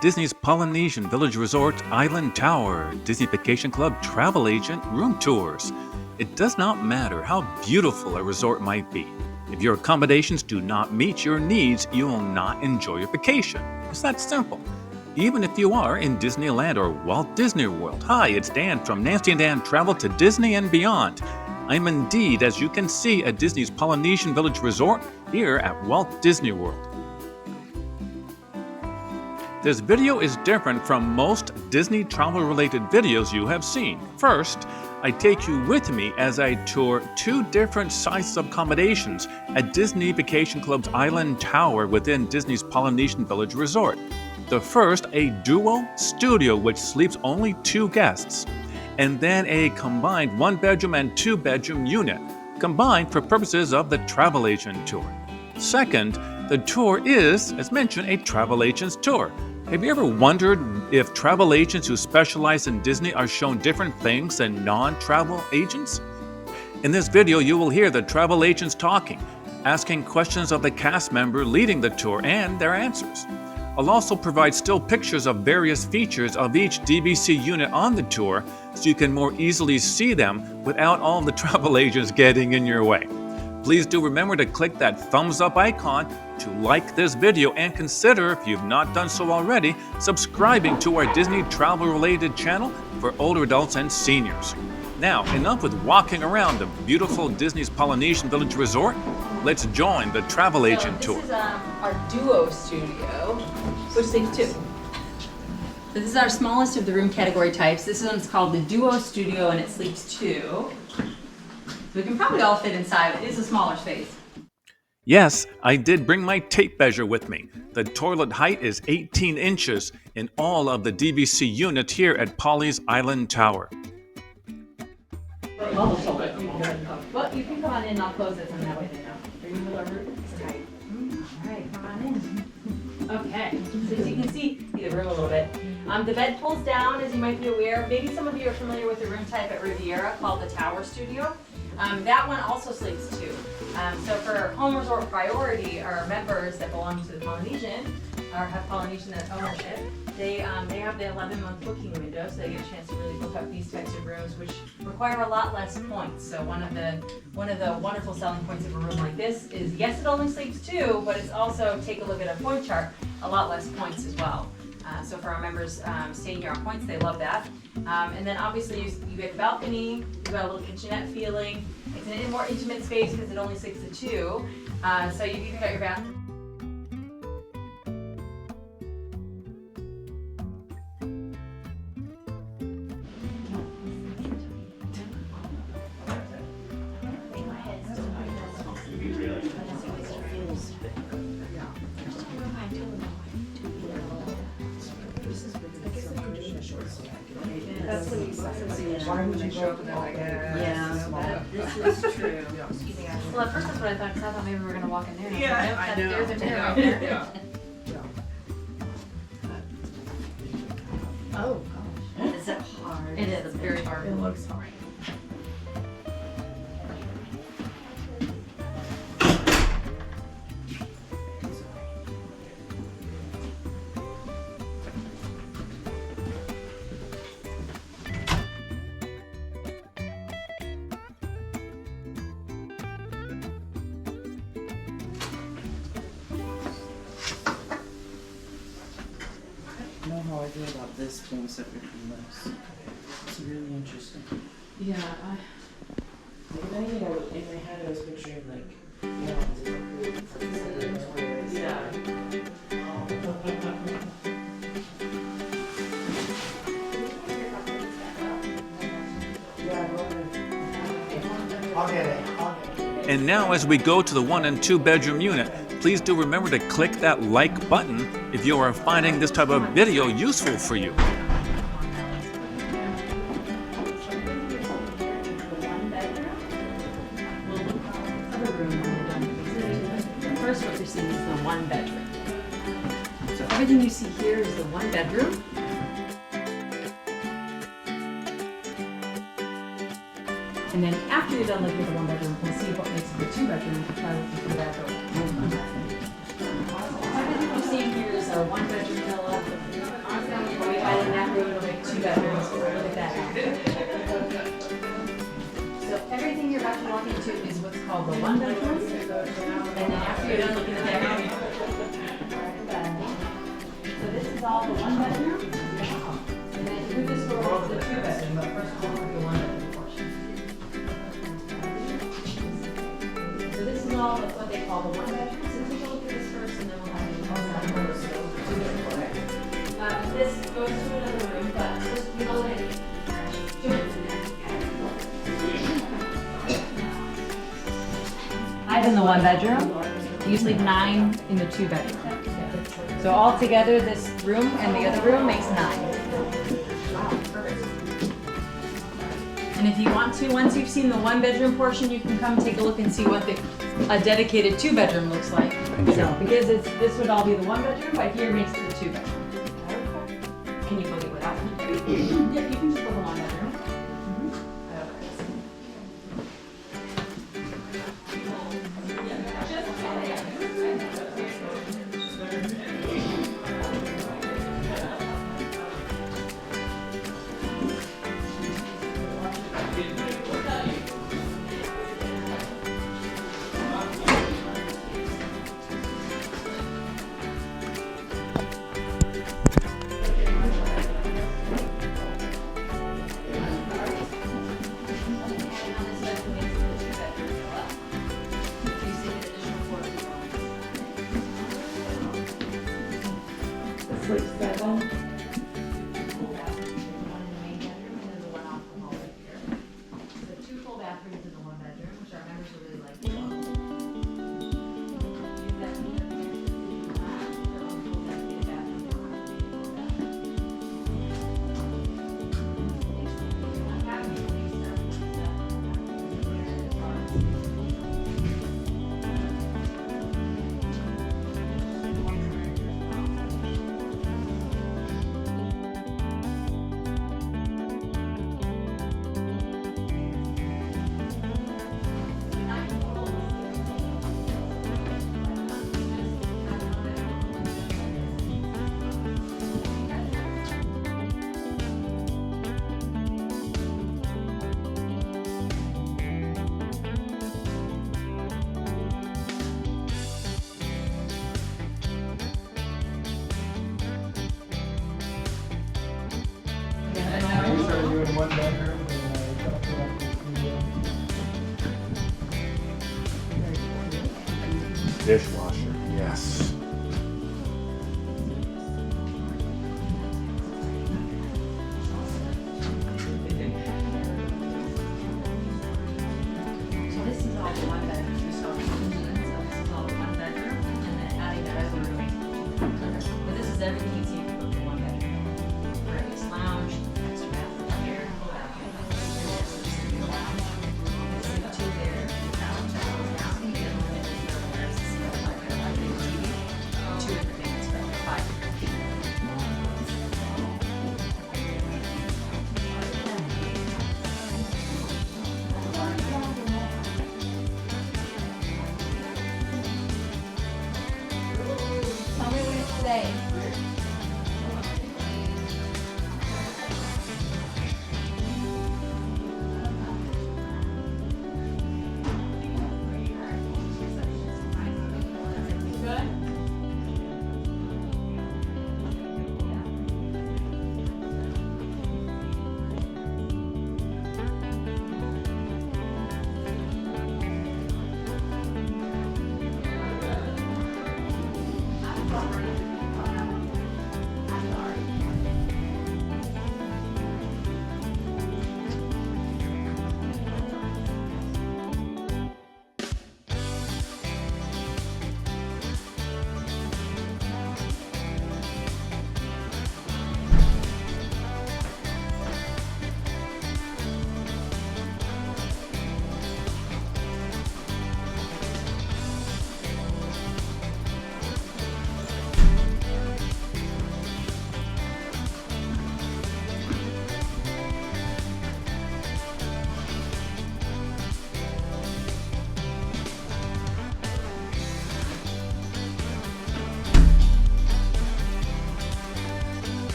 Disney's Polynesian Village Resort Island Tower, Disney Vacation Club travel agent room tours. It does not matter how beautiful a resort might be. If your accommodations do not meet your needs, you will not enjoy your vacation. It's that simple. Even if you are in Disneyland or Walt Disney World. Hi, it's Dan from Nancy and Dan Travel to Disney and Beyond. I'm indeed, as you can see, at Disney's Polynesian Village Resort here at Walt Disney World. This video is different from most Disney travel-related videos you have seen. First, I take you with me as I tour two different sizes of accommodations at Disney Vacation Club's Island Tower within Disney's Polynesian Village Resort. The first, a duo studio which sleeps only 2 guests, and then a combined 1-bedroom and 2-bedroom unit, combined for purposes of the travel agent tour. Second, the tour is, as mentioned, a travel agent's tour. Have you ever wondered if travel agents who specialize in Disney are shown different things than non-travel agents? In this video, you will hear the travel agents talking, asking questions of the cast member leading the tour and their answers. I'll also provide still pictures of various features of each DVC unit on the tour so you can more easily see them without all the travel agents getting in your way. Please do remember to click that thumbs up icon to like this video and consider, if you've not done so already, subscribing to our Disney travel related channel for older adults and seniors. Now, enough with walking around the beautiful Disney's Polynesian Village Resort. Let's join the travel agent tour. This is our duo studio, which sleeps 2. So this is our smallest of the room category types. This one's called the duo studio and it sleeps 2. So we can probably all fit inside. It is a smaller space. Yes, I did bring my tape measure with me. The toilet height is 18 inches in all of the DVC units here at Polly's Island Tower. Well, you can come on in and I'll close it and that way they know. Are you with our room? Okay. All right, come on in. Okay, so as you can see the room a little bit. The bed pulls down, as you might be aware. Maybe some of you are familiar with the room type at Riviera called the Tower Studio. That one also sleeps 2. So for home resort priority, our members that belong to the Polynesian or have Polynesian ownership, they have the 11-month booking window, so they get a chance to really book up these types of rooms, which require a lot less points. So one of the wonderful selling points of a room like this is, yes, it only sleeps 2, but it's also, take a look at a point chart, a lot less points as well. So for our members staying here on points, they love that. And then obviously you get the balcony, you've got a little kitchenette feeling. It's a more intimate space because it only sleeps at 2. So you've even got your bathroom. Why would you go up and like, Yeah, this is true. Well, at first that's what I thought, because I thought maybe we were going to walk in there. Yeah, Nope, I know. There's a mirror right there. Yeah. Oh, gosh. Is it hard? It is, very hard. It looks hard. I don't know how I feel about this being separate from this. It's really interesting. Yeah, Like, if anything, in my head I was picturing like, you know, it's like yeah. I'll get it. And now as we go to the 1 and 2 bedroom unit, please do remember to click that like button if you are finding this type of video useful for you. First, what you're seeing is the 1 bedroom. So everything you see here is the 1 bedroom. And then after you're done looking at the 1 bedroom, we'll see what makes it the 2 bedroom. Try looking through that door. Everything you're seeing here is a one-bedroom villa. We added that room to make 2 bedrooms. So look at that. So everything you're about to walk into is what's called the one bedroom. And then after you're done looking at that room, so this is all the one bedroom. And then through this door is the 2 bedroom, but first we'll look at the 1 bedroom portion. So this is all what they call the 1 bedroom. So take a look at this first and then we'll have the this goes to another room, but just below it. In the 1 bedroom, you usually 9 in the 2 bedroom. So all together, this room and the other room makes 9. And if you want to, once you've seen the 1 bedroom portion, you can come take a look and see what a dedicated 2 bedroom looks like. So, because this would all be the 1 bedroom, but here makes it the 2 bedroom. Can you book it without me? Yeah, you can just book a 1 bedroom. Like 7. Doing 1 bedroom Dishwasher, yes. So this is all the 1 bedroom. So this is all the 1 bedroom, and then adding the other room. But this is everything you see in the 1 bedroom. Breakfast lounge, extra bathroom here, full bathroom. This is the lounge. This is the 2 there. Lounge that goes down. And then there's the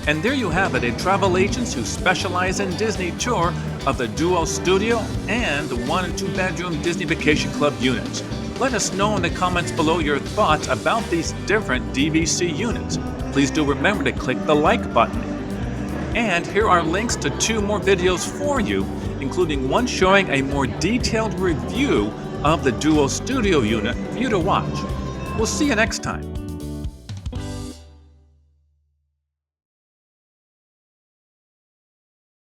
And there you have it, a travel agents who specialize in Disney tour of the Duo Studio and the 1 and 2 bedroom Disney Vacation Club units. Let us know in the comments below your thoughts about these different DVC units. Please do remember to click the like button. And here are links to 2 more videos for you, including one showing a more detailed review of the Duo Studio unit for you to watch. We'll see you next time.